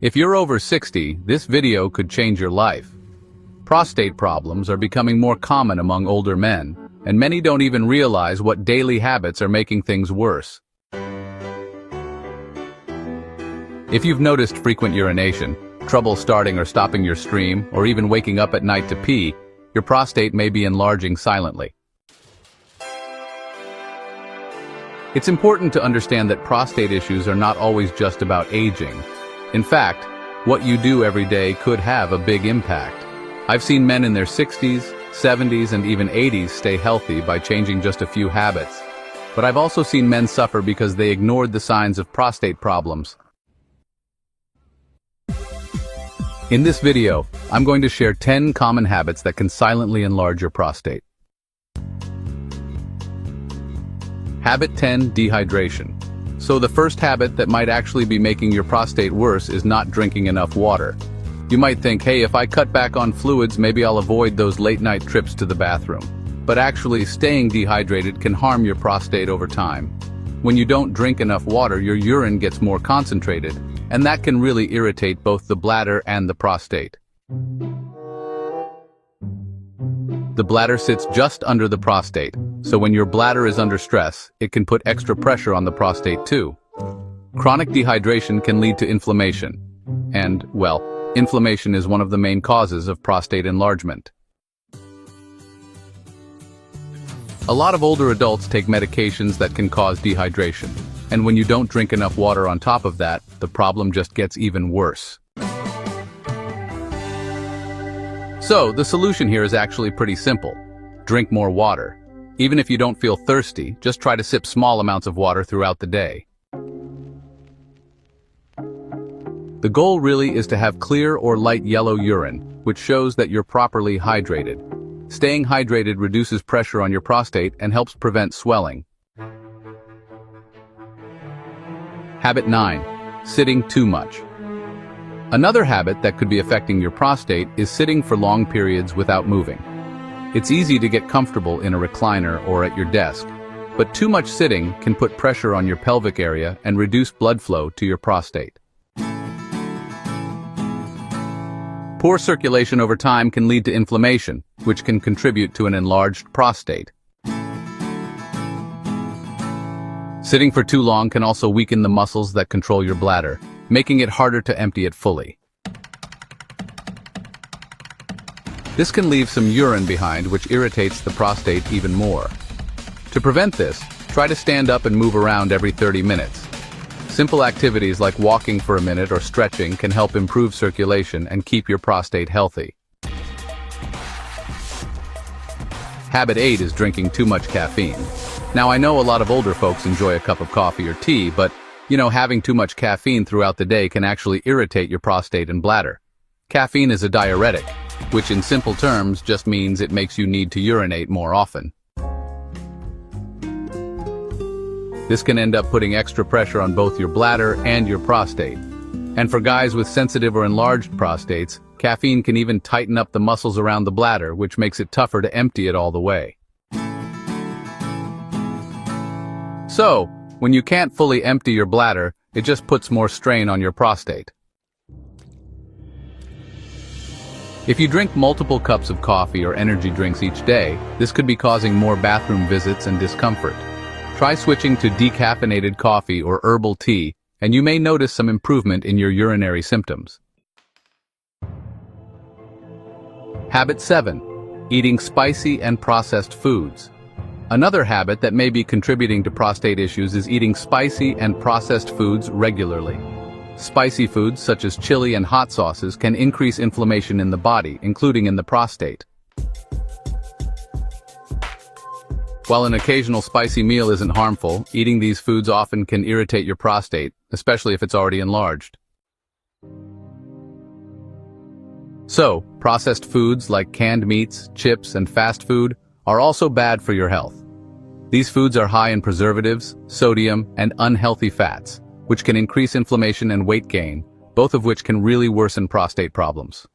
If you're over 60, this video could change your life. Prostate problems are becoming more common among older men, and many don't even realize what daily habits are making things worse. If you've noticed frequent urination, trouble starting or stopping your stream, or even waking up at night to pee, your prostate may be enlarging silently. It's important to understand that prostate issues are not always just about aging. In fact, what you do every day could have a big impact. I've seen men in their 60s, 70s, and even 80s stay healthy by changing just a few habits. But I've also seen men suffer because they ignored the signs of prostate problems. In this video, I'm going to share 10 common habits that can silently enlarge your prostate. Habit 10: dehydration. So the first habit that might actually be making your prostate worse is not drinking enough water. You might think, hey, if I cut back on fluids, maybe I'll avoid those late-night trips to the bathroom. But actually, staying dehydrated can harm your prostate over time. When you don't drink enough water, your urine gets more concentrated, and that can really irritate both the bladder and the prostate. The bladder sits just under the prostate, so when your bladder is under stress, it can put extra pressure on the prostate too. Chronic dehydration can lead to inflammation. And, well, inflammation is one of the main causes of prostate enlargement. A lot of older adults take medications that can cause dehydration, and when you don't drink enough water on top of that, the problem just gets even worse. So, the solution here is actually pretty simple. Drink more water. Even if you don't feel thirsty, just try to sip small amounts of water throughout the day. The goal really is to have clear or light yellow urine, which shows that you're properly hydrated. Staying hydrated reduces pressure on your prostate and helps prevent swelling. Habit 9: sitting too much. Another habit that could be affecting your prostate is sitting for long periods without moving. It's easy to get comfortable in a recliner or at your desk, but too much sitting can put pressure on your pelvic area and reduce blood flow to your prostate. Poor circulation over time can lead to inflammation, which can contribute to an enlarged prostate. Sitting for too long can also weaken the muscles that control your bladder, making it harder to empty it fully. This can leave some urine behind, which irritates the prostate even more. To prevent this, try to stand up and move around every 30 minutes. Simple activities like walking for a minute or stretching can help improve circulation and keep your prostate healthy. Habit 8 is drinking too much caffeine. Now, I know a lot of older folks enjoy a cup of coffee or tea, but having too much caffeine throughout the day can actually irritate your prostate and bladder. Caffeine is a diuretic, which in simple terms just means it makes you need to urinate more often. This can end up putting extra pressure on both your bladder and your prostate. And for guys with sensitive or enlarged prostates, caffeine can even tighten up the muscles around the bladder, which makes it tougher to empty it all the way. So, when you can't fully empty your bladder, it just puts more strain on your prostate. If you drink multiple cups of coffee or energy drinks each day, this could be causing more bathroom visits and discomfort. Try switching to decaffeinated coffee or herbal tea, and you may notice some improvement in your urinary symptoms. Habit 7: eating spicy and processed foods. Another habit that may be contributing to prostate issues is eating spicy and processed foods regularly. Spicy foods such as chili and hot sauces can increase inflammation in the body, including in the prostate. While an occasional spicy meal isn't harmful, eating these foods often can irritate your prostate, especially if it's already enlarged. So, processed foods like canned meats, chips, and fast food are also bad for your health. These foods are high in preservatives, sodium, and unhealthy fats, which can increase inflammation and weight gain, both of which can really worsen prostate problems.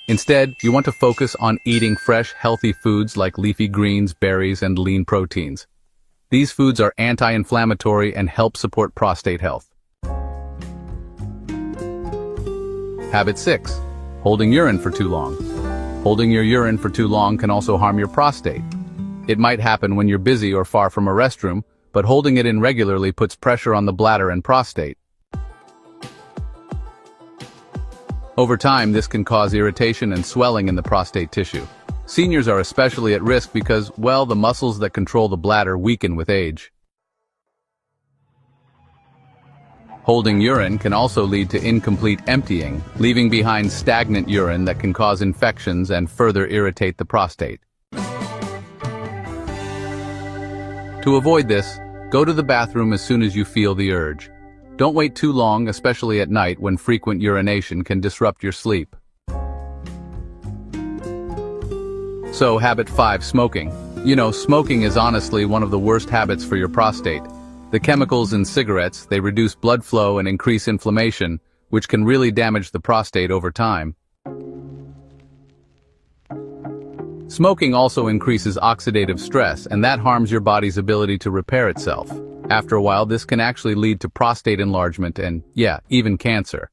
Instead, you want to focus on eating fresh, healthy foods like leafy greens, berries, and lean proteins. These foods are anti-inflammatory and help support prostate health. Habit 6. Holding urine for too long. Holding your urine for too long can also harm your prostate. It might happen when you're busy or far from a restroom, but holding it in regularly puts pressure on the bladder and prostate. Over time, this can cause irritation and swelling in the prostate tissue. Seniors are especially at risk because, well, the muscles that control the bladder weaken with age. Holding urine can also lead to incomplete emptying, leaving behind stagnant urine that can cause infections and further irritate the prostate. To avoid this, go to the bathroom as soon as you feel the urge. Don't wait too long, especially at night when frequent urination can disrupt your sleep. So, habit 5, smoking. Smoking is honestly one of the worst habits for your prostate. The chemicals in cigarettes, they reduce blood flow and increase inflammation, which can really damage the prostate over time. Smoking also increases oxidative stress, and that harms your body's ability to repair itself. After a while, this can actually lead to prostate enlargement and, even cancer.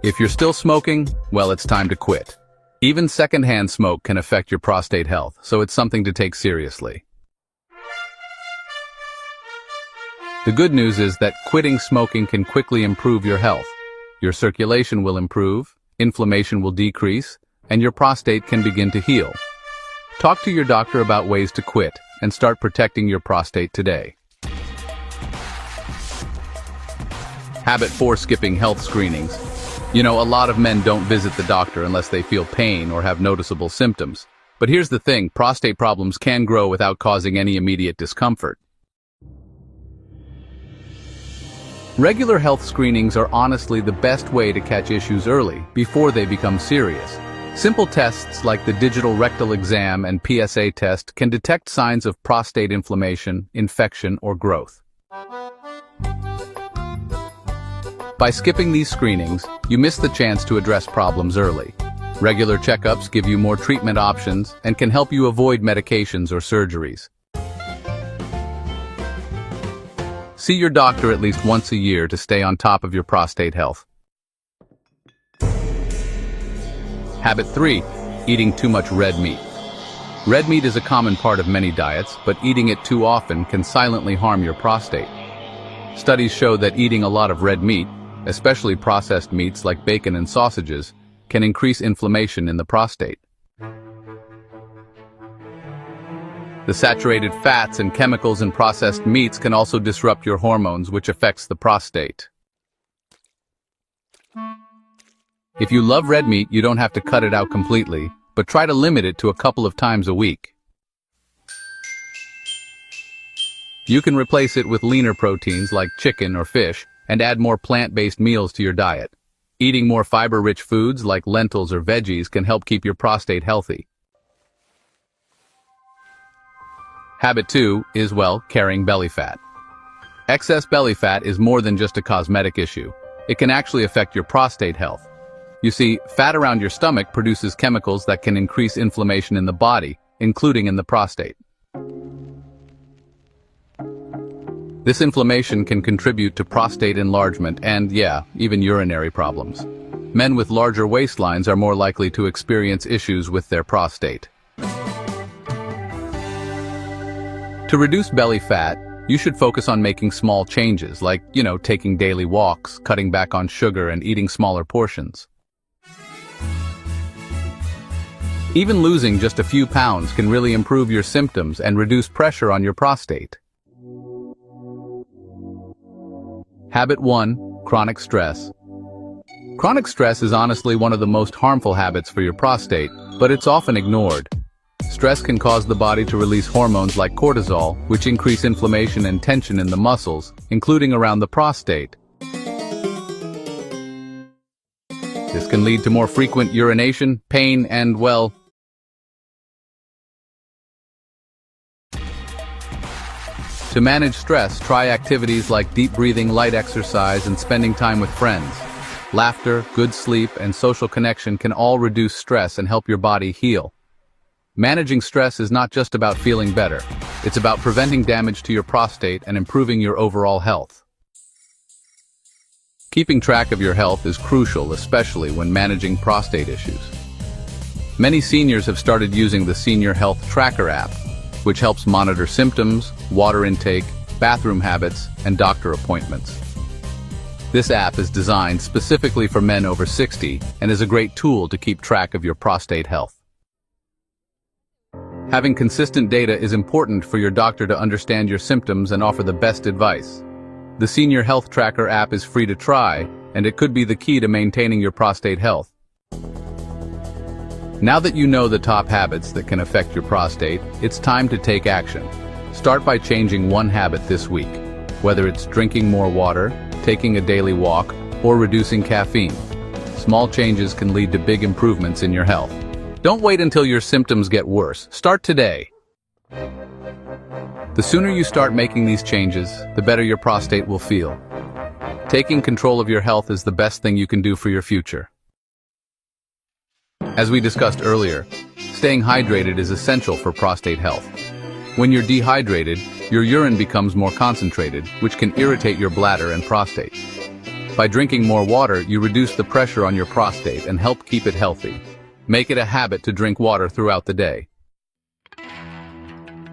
If you're still smoking, well, it's time to quit. Even secondhand smoke can affect your prostate health, so it's something to take seriously. The good news is that quitting smoking can quickly improve your health. Your circulation will improve, inflammation will decrease, and your prostate can begin to heal. Talk to your doctor about ways to quit and start protecting your prostate today. Habit 4, skipping health screenings. A lot of men don't visit the doctor unless they feel pain or have noticeable symptoms. But here's the thing, prostate problems can grow without causing any immediate discomfort. Regular health screenings are honestly the best way to catch issues early, before they become serious. Simple tests like the digital rectal exam and PSA test can detect signs of prostate inflammation, infection, or growth. By skipping these screenings, you miss the chance to address problems early. Regular checkups give you more treatment options and can help you avoid medications or surgeries. See your doctor at least once a year to stay on top of your prostate health. Habit 3. Eating too much red meat. Red meat is a common part of many diets, but eating it too often can silently harm your prostate. Studies show that eating a lot of red meat, especially processed meats like bacon and sausages, can increase inflammation in the prostate. The saturated fats and chemicals in processed meats can also disrupt your hormones, which affects the prostate. If you love red meat, you don't have to cut it out completely, but try to limit it to a couple of times a week. You can replace it with leaner proteins like chicken or fish, and add more plant-based meals to your diet. Eating more fiber-rich foods like lentils or veggies can help keep your prostate healthy. Habit 2 is, carrying belly fat. Excess belly fat is more than just a cosmetic issue. It can actually affect your prostate health. You see, fat around your stomach produces chemicals that can increase inflammation in the body, including in the prostate. This inflammation can contribute to prostate enlargement and, even urinary problems. Men with larger waistlines are more likely to experience issues with their prostate. To reduce belly fat, you should focus on making small changes, like, taking daily walks, cutting back on sugar, and eating smaller portions. Even losing just a few pounds can really improve your symptoms and reduce pressure on your prostate. Habit 1. Chronic stress. Chronic stress is honestly one of the most harmful habits for your prostate, but it's often ignored. Stress can cause the body to release hormones like cortisol, which increase inflammation and tension in the muscles, including around the prostate. This can lead to more frequent urination, pain, and, to manage stress, try activities like deep breathing, light exercise, and spending time with friends. Laughter, good sleep, and social connection can all reduce stress and help your body heal. Managing stress is not just about feeling better. It's about preventing damage to your prostate and improving your overall health. Keeping track of your health is crucial, especially when managing prostate issues. Many seniors have started using the Senior Health Tracker app, which helps monitor symptoms, water intake, bathroom habits, and doctor appointments. This app is designed specifically for men over 60 and is a great tool to keep track of your prostate health. Having consistent data is important for your doctor to understand your symptoms and offer the best advice. The Senior Health Tracker app is free to try, and it could be the key to maintaining your prostate health. Now that you know the top habits that can affect your prostate, it's time to take action. Start by changing one habit this week, whether it's drinking more water, taking a daily walk, or reducing caffeine. Small changes can lead to big improvements in your health. Don't wait until your symptoms get worse. Start today. The sooner you start making these changes, the better your prostate will feel. Taking control of your health is the best thing you can do for your future. As we discussed earlier, staying hydrated is essential for prostate health. When you're dehydrated, your urine becomes more concentrated, which can irritate your bladder and prostate. By drinking more water, you reduce the pressure on your prostate and help keep it healthy. Make it a habit to drink water throughout the day.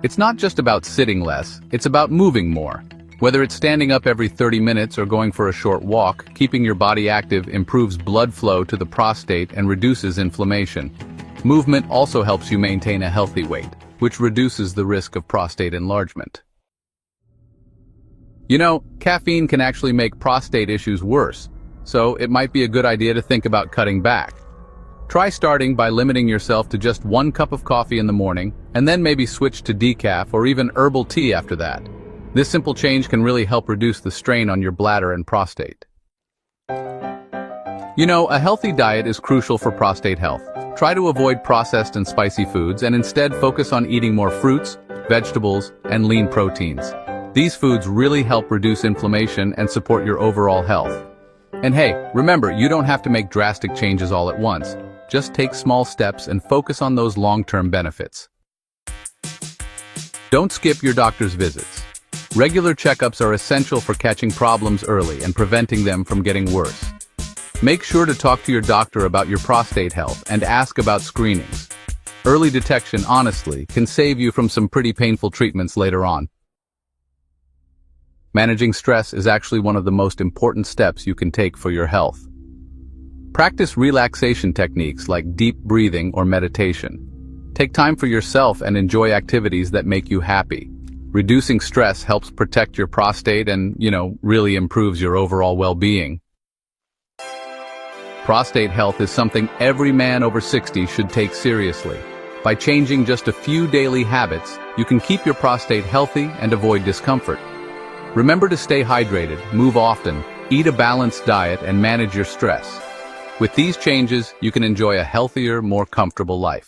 It's not just about sitting less, it's about moving more. Whether it's standing up every 30 minutes or going for a short walk, keeping your body active improves blood flow to the prostate and reduces inflammation. Movement also helps you maintain a healthy weight, which reduces the risk of prostate enlargement. You know, caffeine can actually make prostate issues worse, so it might be a good idea to think about cutting back. Try starting by limiting yourself to just 1 cup of coffee in the morning, and then maybe switch to decaf or even herbal tea after that. This simple change can really help reduce the strain on your bladder and prostate. You know, a healthy diet is crucial for prostate health. Try to avoid processed and spicy foods and instead focus on eating more fruits, vegetables, and lean proteins. These foods really help reduce inflammation and support your overall health. And hey, remember, you don't have to make drastic changes all at once. Just take small steps and focus on those long-term benefits. Don't skip your doctor's visits. Regular checkups are essential for catching problems early and preventing them from getting worse. Make sure to talk to your doctor about your prostate health and ask about screenings. Early detection, honestly, can save you from some pretty painful treatments later on. Managing stress is actually one of the most important steps you can take for your health. Practice relaxation techniques like deep breathing or meditation. Take time for yourself and enjoy activities that make you happy. Reducing stress helps protect your prostate and, really improves your overall well-being. Prostate health is something every man over 60 should take seriously. By changing just a few daily habits, you can keep your prostate healthy and avoid discomfort. Remember to stay hydrated, move often, eat a balanced diet, and manage your stress. With these changes, you can enjoy a healthier, more comfortable life.